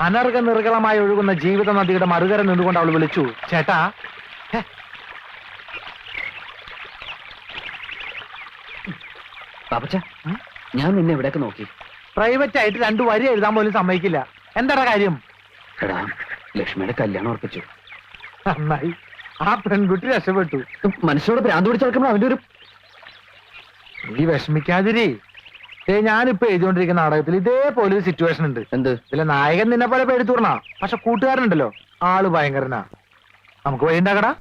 അനർഘ നിർഗളമായി ഒഴുകുന്ന ജീവിത നദിയുടെ മറുകര നിന്നുകൊണ്ട് അവൾ വിളിച്ചു, ചേട്ടാ. പാപ്പച്ച, ഞാൻ നിന്നെ എവിടെയൊക്കെ നോക്കി. പ്രൈവറ്റ് ആയിട്ട് 2 വരി എഴുതാൻ പോലും സമ്മതിക്കില്ല. എന്താ കാര്യം? എടാ, ലക്ഷ്മിയുടെ കല്യാണം ഉറപ്പിച്ചു. നന്നായി, ആ പെൺകുട്ടി രക്ഷപ്പെട്ടു. മനുഷ്യരോട് ഭ്രാന്ത് പിടിച്ച് നടക്കുമ്പോൾ അവന്റെ ഒരു... നീ വിഷമിക്കാതിരി. ഞാനിപ്പോ എഴുതിക്കൊണ്ടിരിക്കുന്ന നാടകത്തിൽ ഇതേപോലെ ഒരു സിറ്റുവേഷൻ ഉണ്ട്. എന്ത്? ഇതിലെ നായകൻ നിന്നെ പോലെ പേടിത്തൂർണ, പക്ഷെ കൂട്ടുകാരനുണ്ടല്ലോ, ആള് ഭയങ്കരനാ. നമുക്ക് വഴി ഉണ്ടാക്കടാ.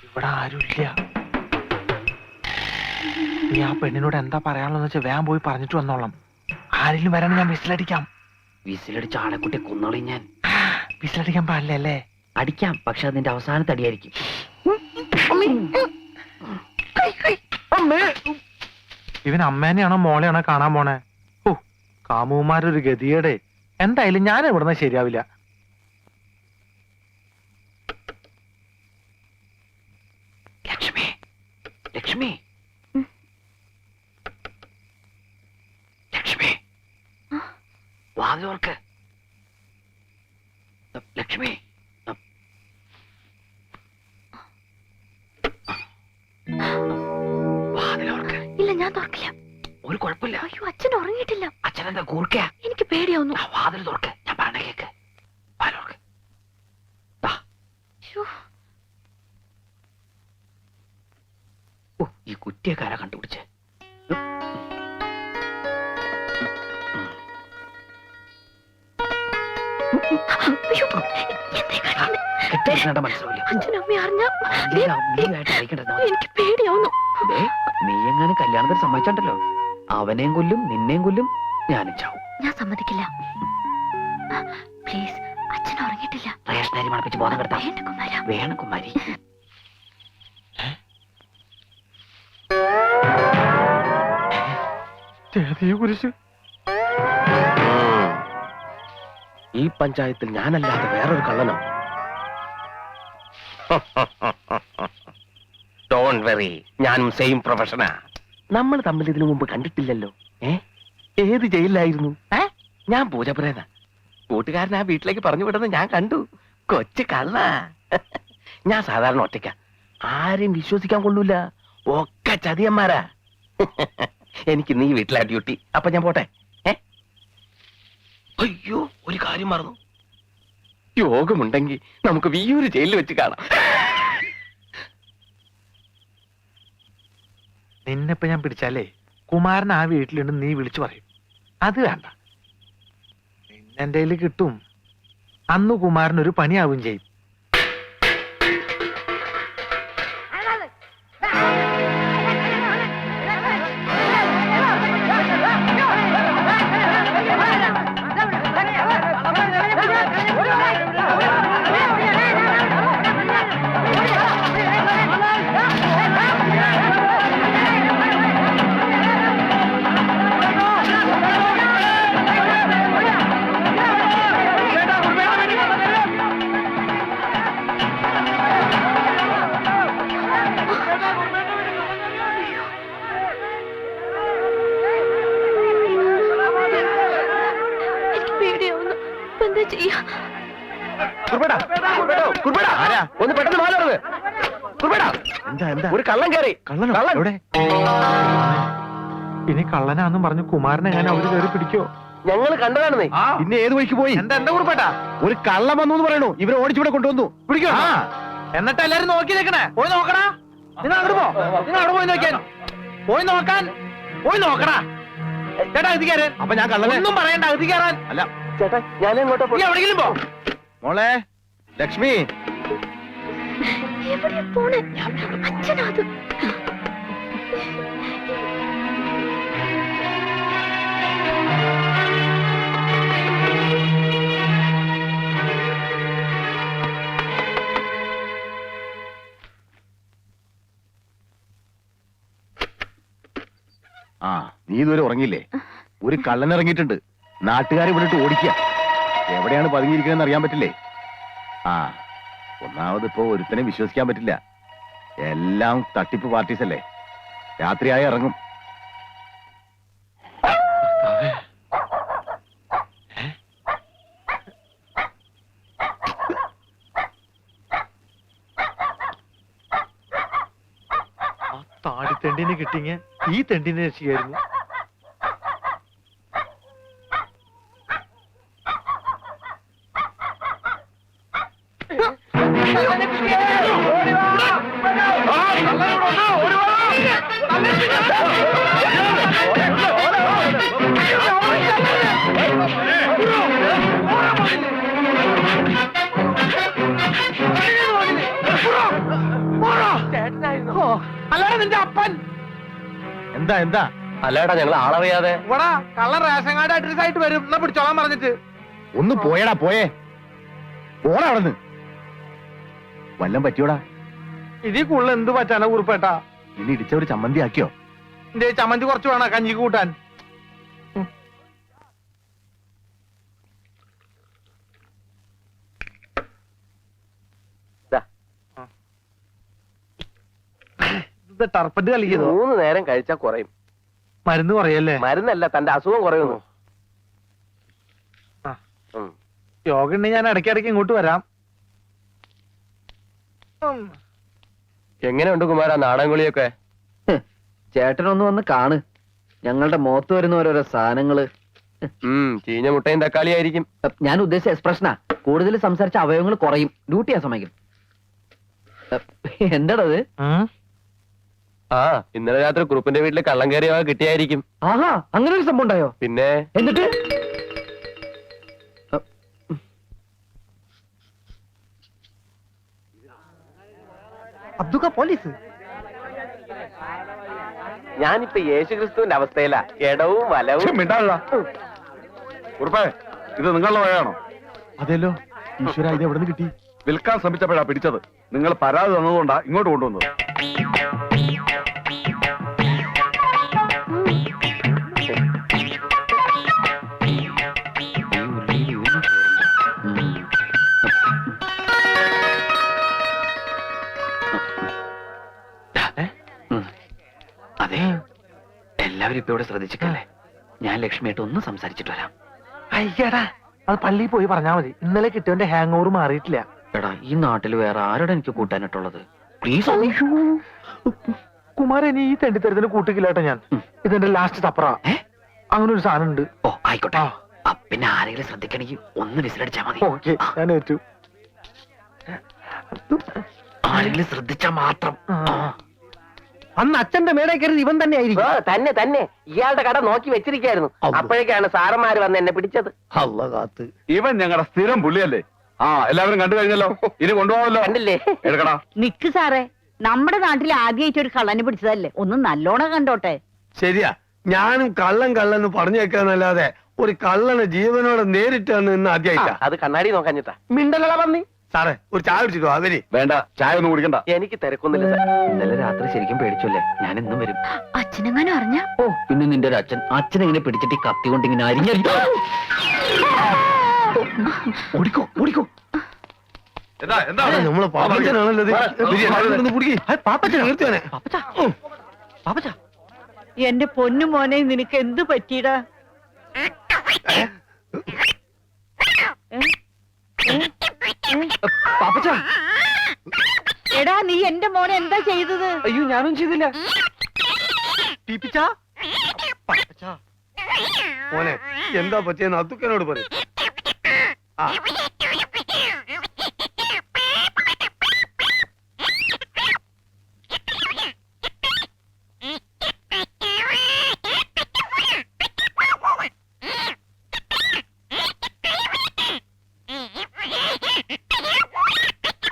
ഇവിടെ ആരുമില്ല. നീ ആ പെണ്ണിനോട് എന്താ പറയാനുള്ളതെന്ന് വെച്ചാൽ വേഗം പോയി പറഞ്ഞിട്ട് വന്നോളാം. ആരെങ്കിലും വരാൻ ഞാൻ വിസിലടിക്കാം. വിസിലടിച്ച ആളെക്കുട്ടി കൊന്നോളി ഞാൻ. വിസിലടിക്കാൻ പാടില്ലല്ലേ? അടിക്കാം, പക്ഷെ അതിന്റെ അവസാനത്തെ അടിയായിരിക്കും. ഇവൻ അമ്മേനെയാണോ മോളെയാണോ കാണാൻ പോണേ? ഓ, കാമുമാരൊരു ഗതിയുടെ. എന്തായാലും ഞാൻ ഇവിടുന്ന് ശരിയാവില്ല. ലക്ഷ്മി, ലക്ഷ്മി, ലക്ഷ്മി, വാതിലോർക്ക്. ലക്ഷ്മി, വാതിലോർക്ക്. ഇല്ല, ഞാൻ തുറക്കില്ല. ഒരു കുഴപ്പമില്ല. അയ്യോ, അച്ഛൻ ഉറങ്ങിയിട്ടില്ല. അച്ഛനെന്താ കൂർക്ക? എനിക്ക് പേടിയാവുന്നു. വാതിൽ തുറക്ക്, ഞാൻ പറഞ്ഞ കേക്ക്. വാതിലോർക്ക്. ഓ, ഈ കുറ്റിയക്കാരാ കണ്ടുപിടിച്ചേ. മനസ്സിലാവില്ല. എനിക്ക് പേടിയാവുന്നു. നീ എങ്ങനെ കല്യാണത്തിന് സമ്മതിച്ചോ, അവനെയും കൊല്ലും നിന്നെയും കൊല്ലും, ഞാനും ചാവും. ഞാൻ സമ്മതിക്കില്ല. പ്ലീസ്, അച്ഛൻ ഉറങ്ങിയിട്ടില്ല. റേഷനരി മണപ്പിച്ച് ബോധം കെടുത്താം. വേണം കുമാരി. ഈ പഞ്ചായത്തിൽ ഞാനല്ലാതെ വേറൊരു കള്ളനോ? ഡോണ്ട് വെറി, ഞാനും സെയിം പ്രൊഫഷനാ. നമ്മൾ തമ്മിൽ ഇതിനു മുമ്പ് കണ്ടിട്ടില്ലല്ലോ. ഏത് ജയിലിലായിരുന്നു? ഞാൻ പൂജപ്രേത. കൂട്ടുകാരൻ ആ വീട്ടിലേക്ക് പറഞ്ഞു വിടുന്നത് ഞാൻ കണ്ടു. കൊച്ചു കള്ള. ഞാൻ സാധാരണ ഒറ്റയ്ക്ക, ആരെയും വിശ്വസിക്കാൻ കൊള്ളൂല. ഒക്കെ ചതിയന്മാരാ. എനിക്ക് നീ വീട്ടിലാ ഡ്യൂട്ടി. അപ്പൊ ഞാൻ പോട്ടെ. അയ്യോ, ഒരു കാര്യം മറന്നു. യോഗമുണ്ടെങ്കിൽ നമുക്ക് വിയ്യൂര് ജയിലിൽ വെച്ച് കാണാം. നിന്നെപ്പോ ഞാൻ പിടിച്ചാലേ കുമാരൻ ആ വീട്ടിലുണ്ട് നീ വിളിച്ചു പറയും. അത് വേണ്ട, നിന്നെന്റെ കയ്യിൽ കിട്ടും. അന്ന് കുമാരൻ ഒരു പണിയാവും ചെയ്യും. ഒന്ന് പെട്ടെന്ന് മാറുന്നത്. ഒരു കള്ളൻ കയറി. ഇനി കള്ളനാന്നും പറഞ്ഞു കുമാരനെ ഞാൻ അവര് കയറി പിടിക്കോ? ഞങ്ങൾ കണ്ടതാണെന്നേ. പിന്നെ ഏത് വഴിക്ക് പോയി? എന്താ കുറിപ്പേട്ടാ? ഒരു കള്ളം വന്നു എന്ന് പറയണു. ഇവരെ ഓടിച്ചിവിടെ കൊണ്ടുവന്നു. പിടിക്കോ? എന്നിട്ട് എല്ലാരും നോക്കി നിൽക്കണേ. പോയി നോക്കടാ. നിങ്ങൾ അങ്ങോട്ട് പോ. നിങ്ങൾ അവിടെ പോയി നോക്കിയാൽ പോയി നോക്കടാ. ചേട്ടാ അകത്ത് കയറാൻ. അപ്പൊ ഞാൻ കള്ളനൊന്നും പറയണ്ട, അകത്ത് കയറാൻ. അല്ല ചേട്ടാ, ഞാൻ എങ്ങോട്ടാ? എവിടെയെങ്കിലും പോ. മോളെ ലക്ഷ്മി, എവിടെയാ പോണേ? അച്ഛനാത്. നീ ഇതുവരെ ഉറങ്ങിയില്ലേ? ഒരു കള്ളൻ ഇറങ്ങിയിട്ടുണ്ട്. നാട്ടുകാരെ വിട്ടിട്ട് ഓടിക്കുക. എവിടെയാണ് പതുങ്ങിയിരിക്കണെന്ന് അറിയാൻ പറ്റില്ലേ? ഒന്നാമത് ഇപ്പോ ഒരുത്തനെ വിശ്വസിക്കാൻ പറ്റില്ല. എല്ലാം തട്ടിപ്പ് പാർട്ടീസ് അല്ലേ. രാത്രിയായി ഇറങ്ങും. താടിത്തെണ്ടിനെ കിട്ടിങ്ങ ഈ തെണ്ടിനെ രക്ഷിക്കായിരുന്നു. അല്ലാതെ നിന്റെ അപ്പൻ എന്താ എന്താ? അല്ലേടാ ഞങ്ങൾ ആളറിയാതെ ഇവിടെ കള്ള റേഷൻ കാർഡ് അഡ്രസ് ആയിട്ട് വരും എന്നാ പിടിച്ചോളാൻ പറഞ്ഞിട്ട്. ഒന്ന് പോയടാ, പോയേ. പോടാ അവിടുന്ന്. വല്ലം പറ്റിയോടാ? ഇതിൽ കൂടുതൽ എന്ത് പറ്റാനാ കുറിപ്പേട്ടാ? ഇനി ഇടിച്ച ഒരു ചമ്മന്തി ആക്കിയോ? എന്റെ ചമ്മന്തി കുറച്ച് വേണം കഞ്ഞിക്ക് കൂട്ടാൻ. ഇത് ടർപ്പറ്റ് കളിക്കുന്നു. 3 നേരം കഴിച്ചാ കുറയും. മരുന്ന് പറയല്ലേ? മരുന്നല്ല, തന്റെ അസുഖം കുറയുന്നു. യോഗ ഉണ്ടെങ്കിൽ ഞാൻ ഇടയ്ക്കിടയ്ക്ക് ഇങ്ങോട്ട് വരാം. എങ്ങനെയുണ്ട് കുമാര നാടൻകുളിയൊക്കെ? ചേട്ടനൊന്ന് വന്ന് കാണ്. ഞങ്ങളുടെ മുഖത്ത് വരുന്ന ഓരോരോ സാധനങ്ങള്. ചീഞ്ഞ മുട്ടയും തക്കാളി ആയിരിക്കും. ഞാൻ ഉദ്ദേശിച്ച എക്സ്പ്രഷനാ. കൂടുതൽ സംസാരിച്ച അവയവങ്ങൾ കുറയും. ഡ്യൂട്ടി ആ സമയം. എന്താണത്? ആ, ഇന്നലെ രാത്രി കുറുപ്പിന്റെ വീട്ടില് കള്ളം കയറിയ കിട്ടിയായിരിക്കും. ആഹാ, അങ്ങനെ ഒരു സംഭവം ഉണ്ടായോ? പിന്നെ എന്നിട്ട് അബ്ദുക്ക പോലീസ്. ഞാനിപ്പോ യേശുക്രിസ്തുവിന്റെ അവസ്ഥയിലാ. ഇടവും വലവും. ഉറപ്പേ, ഇത് നിങ്ങളുടെ വകയാണോ? അതെല്ലോ. ഈശ്വര, ഇത് എവിടെ നിന്ന് കിട്ടി? വിൽക്കാൻ ശ്രമിച്ചപ്പോഴാ പിടിച്ചത്. നിങ്ങൾ പരാതി തന്നതുകൊണ്ടാ ഇങ്ങോട്ട് കൊണ്ടുവന്നത്. അതെ, എല്ലാവരും ഇപ്പൊ ഇവിടെ ശ്രദ്ധിച്ചിട്ടല്ലേ. ഞാൻ ലക്ഷ്മിയായിട്ട് ഒന്ന് സംസാരിച്ചിട്ട് വരാം. അയ്യടാ, അത് പള്ളിയിൽ പോയി പറഞ്ഞാ മതി. ഇന്നലെ കിട്ടിയവന്റെ ഹാങ് ഓവർ മാറിയിട്ടില്ല. എടാ, ഈ നാട്ടിൽ വേറെ ആരോടെ എനിക്ക് കൂട്ടാനായിട്ടുള്ളത്? പ്ലീസ്. കുമാരൻ, ഈ തെണ്ടിത്തരത്തിന് കൂട്ടിക്കില്ലാട്ടോ ഞാൻ. ഇതെന്റെ ലാസ്റ്റ് തപ്പറ. അങ്ങനെ ഒരു സാധനം ഉണ്ട്. ഓ ആയിക്കോട്ടെ. പിന്നെ ആരെങ്കിലും ശ്രദ്ധിക്കണമെങ്കിൽ ഒന്ന് വിസിലടിച്ചാ മതി. ഓക്കെ, ഞാൻ ഏറ്റു. ആരെങ്കിലും ശ്രദ്ധിച്ചാ മാത്രം. അന്ന് അച്ഛന്റെ മേടെ കയറി ഇവൻ തന്നെ ആയിരിക്കും. തന്നെ തന്നെ ഇയാളുടെ കട നോക്കി വെച്ചിരിക്കായിരുന്നു. അപ്പോഴേക്കാണ് സാറന്മാര് വന്ന് എന്നെ പിടിച്ചത്. ഇവൻ ഞങ്ങളുടെ സ്ഥിരം പുള്ളിയല്ലേ. ആ, എല്ലാവരും കണ്ടു കഴിഞ്ഞല്ലോ. ഇനി കൊണ്ടുപോകാമല്ലോ. കണ്ടില്ലേ? എടുക്കടാ. നിക്ക് സാറേ, നമ്മുടെ നാട്ടിൽ ആദ്യമായിട്ട് ഒരു കള്ളനെ പിടിച്ചതല്ലേ, ഒന്ന് നല്ലോണം കണ്ടോട്ടെ. ശരിയാ, ഞാനും കള്ളൻ പറഞ്ഞേക്കാന്നല്ലാതെ ഒരു കള്ളനെ ജീവനോടെ നേരിട്ട് ഇന്ന് ആദ്യമായിട്ടാ. അത് കണ്ണാടി നോക്കാഞ്ഞിട്ടാ. മിണ്ടലട പന്നി. സാറേ, ഒരു ചായ കുടിച്ചിട്ടോ? അവര് വേണ്ട, ചായ ഒന്നും കുടിക്കണ്ട. എനിക്ക് തിരക്കൊന്നുമില്ല സാർ. ഇന്നലെ രാത്രി ശരിക്കും പേടിച്ചല്ലേ. ഞാൻ ഇന്നും വരും. അച്ഛനെങ്ങാനും അറിഞ്ഞ? ഓ, പിന്നെ നിന്റെ ഒരു അച്ഛനെങ്ങനെ പിടിച്ചിട്ട് ഈ കത്തി കൊണ്ട് ഇങ്ങനെ അരിഞ്ഞ. ഓടിക്കോ ഓടിക്കോ. നമ്മളെ പാപ്പച്ചനാണല്ലോ ഇത്. പാപ്പച്ചൻ നിർത്തിയാനെ. പാപ്പച്ചാ, എന്റെ പൊന്നു മോനെ, നിനക്ക് എന്ത് പറ്റിയടാ? പാപ്പച്ചാ. എടാ, നീ എന്റെ മോനെ എന്താ ചെയ്തത്? അയ്യോ, ഞാനും ചെയ്തില്ല. മോനെ, എന്താ പറ്റിയെന്ന് അത്തുക്കനോട് പറയും.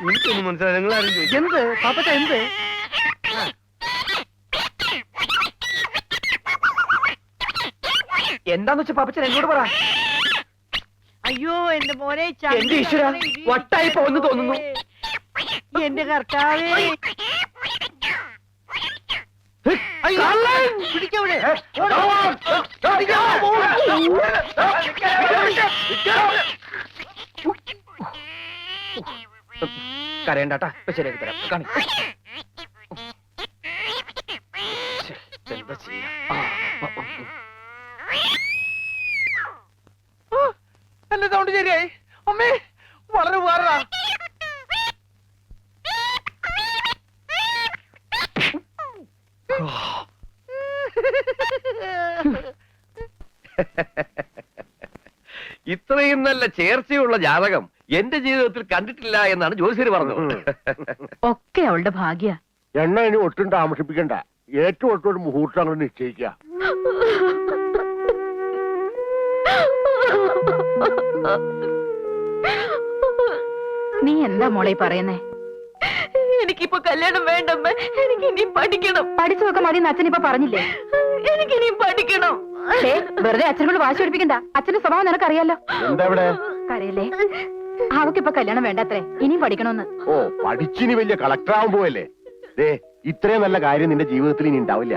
എനിക്കൊന്നും മനസ്സിലായി. നിങ്ങളാരും ചോദിക്കും എന്ത് പാപ്പച്ച, എന്ത്? എന്താന്ന് വെച്ചാ പാപ്പച്ചൻ എന്നോട് പറ. അയ്യോ, എന്റെ മോനെ, എന്റെ ഈശ്വരാ, വട്ടായി പോന്ന് തോന്നുന്നു. എന്റെ കർത്താവേ. പിടിക്കവിടെ. കരയണ്ടാട്ടാ, ഇപ്പൊ ശരിയാക്കി തരാം. കാണി. ശ്ശെ, എന്താ ചെയ്യാ? എന്റെ സൗണ്ട് ശരിയായി. അമ്മേ, വളരെ ഉപകാരടാ. ഇത്രയും നല്ല ചേർച്ചയുള്ള ജാതകം എന്റെ ജീവിതത്തിൽ കണ്ടിട്ടില്ല എന്നാണ് ജ്യോതിഷര് പറഞ്ഞത്. ഒക്കെ അവളുടെ ഭാഗ്യ. എണ്ണ ഇനി ഒട്ടും താമസിപ്പിക്കണ്ട. ഏറ്റവും ഒട്ടും ഒരു മുഹൂർത്തം അങ്ങോട്ട് നിശ്ചയിക്കുക. നീ എന്താ മോളെ പറയുന്നേ? എനിക്കിപ്പോ കല്യാണം വേണ്ടമ്മ, എനിക്ക് ഇനി പഠിക്കണം. പഠിച്ചു നോക്കാൻ മതി അച്ഛൻ ഇപ്പൊ പറഞ്ഞില്ലേ? എനിക്ക് ഇനി പഠിക്കണം. വെറുതെ അച്ഛനോട് വാശി പഠിപ്പിക്കണ്ട. അച്ഛന്റെ സ്വഭാവം നിനക്കറിയാലോ. എന്താ ഇവിടെ? കരയല്ലേ? അവക്കിപ്പൊ കല്യാണം വേണ്ടത്രേ, ഇനിയും പഠിക്കണമെന്ന്. ഓ, പഠിച്ചിനി വലിയ കളക്ടർ ആവാൻ പോവല്ലേ? ദേ, ഇത്രയും നല്ല കാര്യം നിന്റെ ജീവിതത്തിൽ ഇനി ഉണ്ടാവില്ല.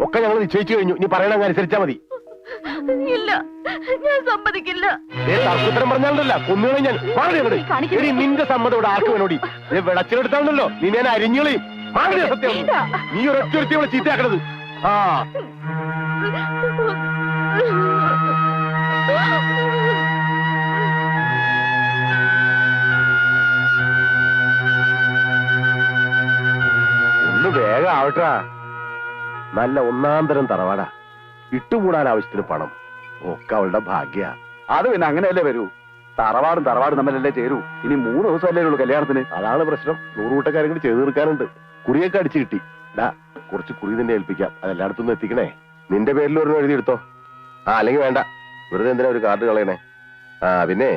ഒക്കെ ഞങ്ങൾ നിശ്ചയിച്ചു കഴിഞ്ഞു. നീ പറയണ അനുസരിച്ചാ മതി. ഇല്ല, ഞാൻ സമ്മതിക്കില്ല. തർക്കുത്തരം പറഞ്ഞാലല്ല കൊന്നുകളെ ഞാൻ കാണിക്കരുത്. എടി, നിന്റെ സമ്മതം ഇവിടെ ആർക്ക് വേണോടി? വിളച്ചിലെടുത്താണല്ലോ നീ ഞാൻ അരിഞ്ഞുകളയും. സത്യം, നീ ഒരൊറ്റ ഇവിടെ ചീത്തയാക്കണത്. ആ, ഒന്ന് വേഗം ആവട്ടാ. നല്ല ഒന്നാം തരം തറവാടാ. ഇട്ടുകൂടാൻ ആവശ്യത്തിന് പണം. ഒക്കെ അവളുടെ ഭാഗ്യ. അത് പിന്നെ അങ്ങനെയല്ലേ വരൂ. തറവാടും തമ്മിലല്ലേ ചേരൂ. ഇനി 3 ദിവസമല്ലേ ഉള്ളൂ കല്യാണത്തിന്. അതാണ് പ്രശ്നം. 100 കൂട്ടക്കാരും കൂടി ചെയ്തു തീർക്കാനുണ്ട്. കുറിയൊക്കെ അടിച്ചു കിട്ടി. ഡാ, കുറച്ച് കുറി നിന്നെ ഏൽപ്പിക്കാം. അതെല്ലായിടത്തുനിന്ന് എത്തിക്കണേ. നിന്റെ പേരിൽ ഒരെണ്ണം എഴുതിയെടുത്തോ. ആ, അല്ലെങ്കിൽ വേണ്ട, വെറുതെ എന്തിനാ ഒരു കാർഡ് കളയണേ. ആ, പിന്നെ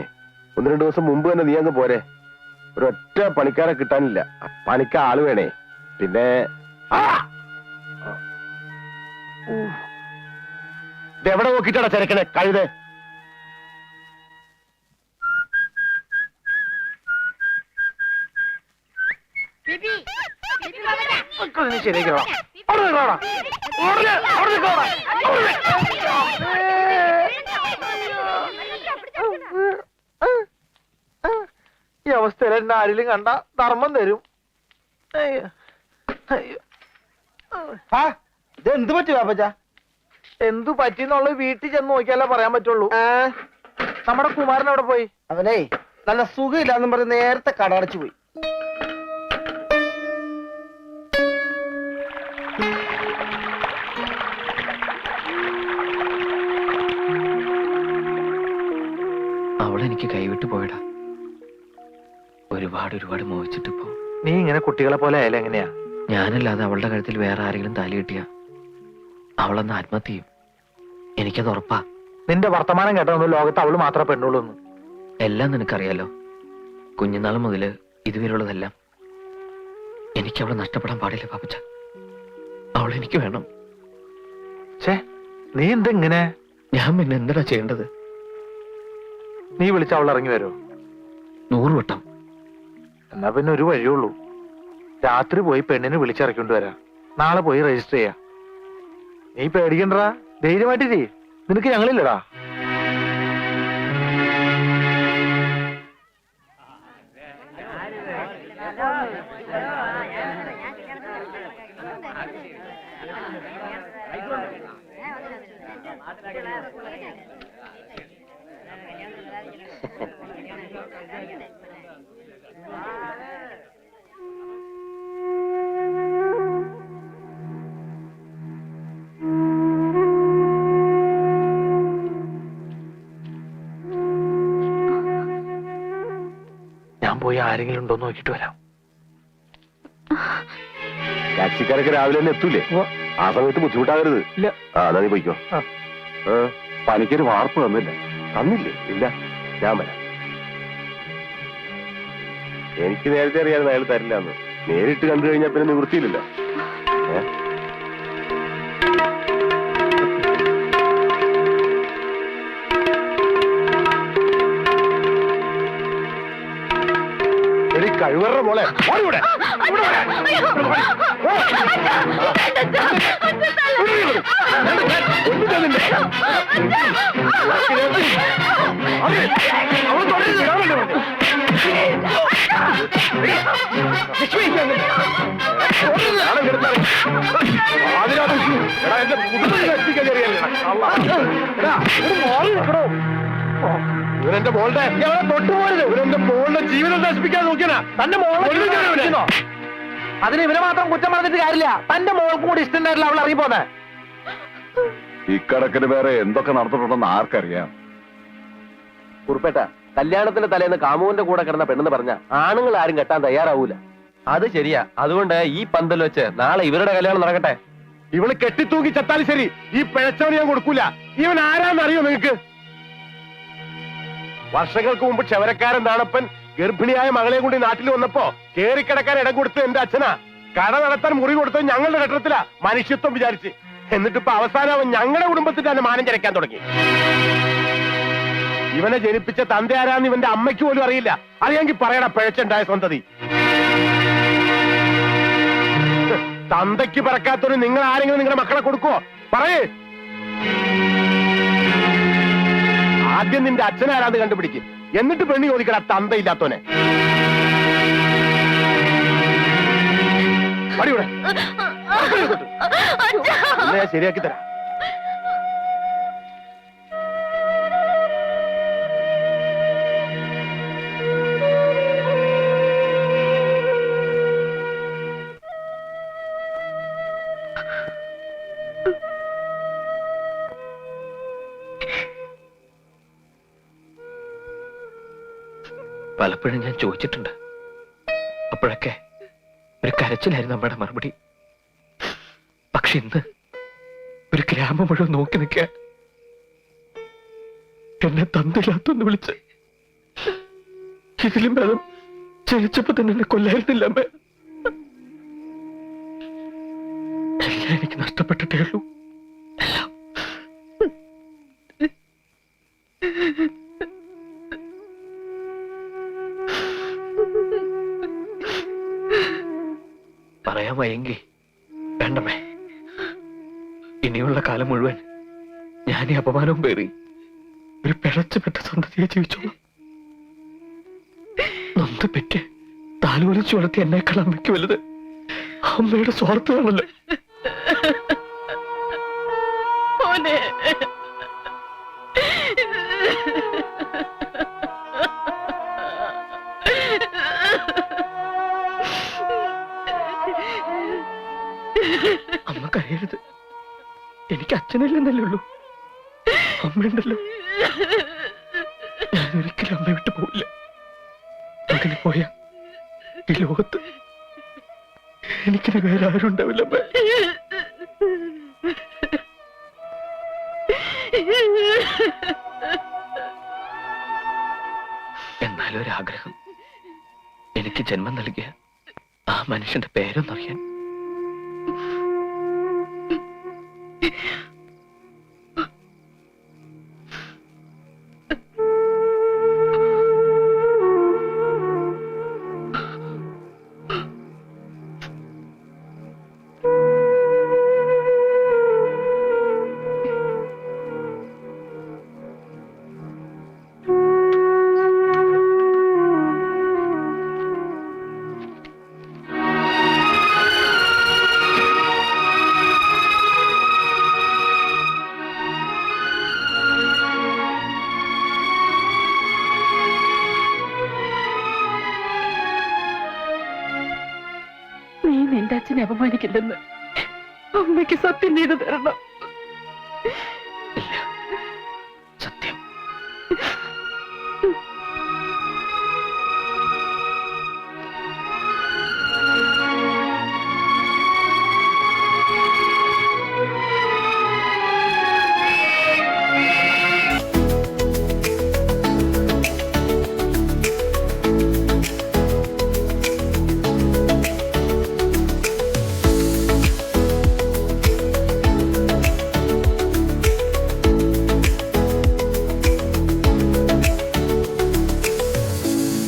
1-2 ദിവസം മുമ്പ് തന്നെ നീ അങ്ങ് പോരെ. ഒരൊറ്റ പണിക്കാരെ കിട്ടാനില്ല. പണിക്ക ആള് വേണേ. പിന്നെ എവിടെ നോക്കിട്ടാടാ ചെരക്കണേ കഴുതേ? ശരിയാക്കണം. ഈ അവസ്ഥയിൽ എന്നെ ആരെങ്കിലും കണ്ട ധർമ്മം തരും. എന്ത് പറ്റി പാപ്പച്ച? എന്തു പറ്റിന്നുള്ളത് വീട്ടിൽ ചെന്ന് നോക്കിയാലേ പറയാൻ പറ്റുള്ളൂ. നമ്മുടെ കുമാരൻ അവിടെ പോയി. അവനേ നല്ല സുഖമില്ലാന്നും പറഞ്ഞ് നേരത്തെ കടടച്ചു പോയി. അവളെനിക്ക് കൈവിട്ട് പോയടാ. ഒരുപാട് മോഹിച്ചിട്ടിപ്പോ. നീ ഇങ്ങനെ കുട്ടികളെ പോലെ ആയാലും എങ്ങനെയാ? ഞാനല്ലാതെ അവളുടെ കഴുത്തിൽ വേറെ ആരെങ്കിലും താലി കിട്ടിയ അവളെന്ന് ആത്മഹത്യ ചെയ്യും. എനിക്കത് ഉറപ്പാ. നിന്റെ വർത്തമാനം കേട്ടതൊന്നും ലോകത്ത് അവള് മാത്രമേ പെണ്ണുള്ളൂ. എല്ലാം നിനക്കറിയാലോ. കുഞ്ഞുനാൾ മുതല് ഇതുവരെയുള്ളതെല്ലാം. എനിക്ക് അവളെ നഷ്ടപ്പെടാൻ പാടില്ല പാപ്പച്ച. അവളെനിക്ക് വേണം. നീ എന്തെങ്ങനെ? ഞാൻ പിന്നെ എന്താ ചെയ്യേണ്ടത്? നീ വിളിച്ച അവൾ ഇറങ്ങി വരുമോ? 100 വട്ടം. എന്നാ പിന്നെ ഒരു വഴിയുള്ളൂ. രാത്രി പോയി പെണ്ണിനെ വിളിച്ചിറക്കൊണ്ട് വരാം. നാളെ പോയി രജിസ്റ്റർ ചെയ്യാം. നീ പേടിക്കണ്ടടാ, ധൈര്യമായിട്ട് ചെയ്യ്. നിനക്ക് ഞങ്ങളില്ലടാ. ഞാൻ പോയി ആരെങ്കിലും ഉണ്ടോ നോക്കിട്ട് വരാം. ടാക്സിക്കാരൊക്കെ രാവിലെ തന്നെ എത്തൂലേ? ആ സമയത്ത് ബുദ്ധിമുട്ടാകരുത്. ഇല്ല. ആ, എന്നാ നീ പോയിക്കോ. പണിക്കൊരു വാർപ്പ് തന്നില്ലേ? ഇല്ല, ഞാൻ വരാം. എനിക്ക് നേരത്തെ അറിയാതെ അയാൾ തരില്ല എന്ന്. നേരിട്ട് കണ്ടു കഴിഞ്ഞാൽ പിന്നെ നിവൃത്തിയില്ലല്ലോ. കഴിവറ മോളെ ഓടിവിടെ ഇവരെന്റെ മോളുടെ തൊട്ടുപോയത് ഇവരെന്റെ മോളുടെ ജീവിതം നശിപ്പിക്കാൻ നോക്കിയാ തന്റെ മോളെ അതിന് ഇവനെ മാത്രം കുറ്റം പറഞ്ഞിട്ട് കാര്യമില്ല. തന്റെ മോൾക്കും കൂടി ഇഷ്ടണ്ടായിട്ടില്ല അവൾ ഇറങ്ങിപ്പോന്നെ. ഇക്കണക്കിന് വേറെ എന്തൊക്കെ നടന്നിട്ടുണ്ടെന്ന് ആർക്കറിയാം. കുറുപ്പേട്ട കല്യാണത്തിന്റെ തലേന്ന് കാമുവിന്റെ കൂടെ കിടന്ന പെണ്ണെന്ന് പറഞ്ഞ ആണുങ്ങൾ ആരും കെട്ടാൻ തയ്യാറാവൂല. അത് ശരിയാ. അതുകൊണ്ട് ഈ പന്തൽ വെച്ച് നാളെ ഇവരുടെ കല്യാണം നടക്കട്ടെ. ഇവള് കെട്ടിത്തൂക്കി ചത്താലും ശരി ഈ പിഴച്ചവന് ഞാൻ കൊടുക്കൂല. ഇവൻ ആരാന്നറിയോ നിങ്ങക്ക്? വർഷങ്ങൾക്ക് മുമ്പ് ക്ഷവരക്കാരൻ നാണപ്പൻ ഗർഭിണിയായ മകളെ കൊണ്ട് നാട്ടിൽ വന്നപ്പോ കേറിക്കിടക്കാൻ ഇടം കൊടുത്ത് എന്റെ അച്ഛനാ. കട നടത്താൻ മുറി കൊടുത്തത് ഞങ്ങളുടെ ഘട്ടത്തിലാ മനുഷ്യത്വം വിചാരിച്ച്. എന്നിട്ടിപ്പോ അവസാനം അവൻ ഞങ്ങളുടെ കുടുംബത്തിൽ തന്നെ മാനം ചരക്കാൻ തുടങ്ങി. ഇവനെ ജനിപ്പിച്ച തന്റെ ആരാന്ന് ഇവന്റെ അമ്മയ്ക്ക് പോലും അറിയില്ല. അറിയാമെങ്കിൽ പറയണ പിഴച്ചുണ്ടായ സന്തതി. തന്തയ്ക്ക് പറക്കാത്തൊരു നിങ്ങൾ ആരെങ്കിലും നിങ്ങളുടെ മക്കളെ കൊടുക്കുവോ? പറയേ. ആദ്യം നിന്റെ അച്ഛനാരാന്ന് കണ്ടുപിടിക്കും. എന്നിട്ട് പെണ്ണി ചോദിക്കട തന്തയില്ലാത്തോനെ. അടിയൂടെ ഞാൻ ശരിയാക്കി തരാം. പലപ്പോഴും ഞാൻ ചോദിച്ചിട്ടുണ്ട്. അപ്പോഴൊക്കെ ഒരു കരച്ചിലായിരുന്നു നമ്മുടെ മറുപടി. പക്ഷെ ഇന്ന് ഒരു ഗ്രാമം മുഴുവൻ നോക്കി നിൽക്കുക. എന്നെ തന്തയില്ലാത്തൊന്ന് വിളിച്ച് ഇതിലും ഭേദം ജനിച്ചപ്പോ തന്നെ എന്നെ കൊല്ലായിരുന്നില്ല അമ്മ. എല്ലാം എനിക്ക് നഷ്ടപ്പെട്ടിട്ടേ ഉള്ളൂ. എല്ലാം. പറയാൻ വയ്യെങ്കിൽ വേണ്ടമേ. ഇനിയുള്ള കാലം മുഴുവൻ ഞാൻ ഈ അപമാനവും പേറി ഒരു പിഴച്ചുപെട്ട സന്തതിയെ ജീവിച്ചോളാം. നൊന്ത് പെറ്റ് താലോലിച്ചു വളർത്തി എന്നേക്കാൾ അമ്മയ്ക്ക് വലുത് അമ്മയുടെ സ്വാർത്ഥമാണല്ലോ. അമ്മ കരയരുത്. എനിക്ക് അച്ഛനില്ലെന്നല്ലേ ഉള്ളൂ, അമ്മയുണ്ടല്ലോ. ഞാൻ ഒരിക്കലും അമ്മ വിട്ടു പോവില്ല. അങ്ങനെ പോയാ ഈ ലോകത്ത് എനിക്കിന് വേറെ ആരും ഉണ്ടാവില്ല അമ്മ. എന്നാലും ഒരാഗ്രഹം, എനിക്ക് ജന്മം നൽകിയ ആ മനുഷ്യന്റെ പേരൊന്നറിയാൻ. നിന്റെ അച്ഛനെ അപമാനിക്കില്ലെന്ന് അമ്മയ്ക്ക് സത്യം ചെയ്തു തരണം.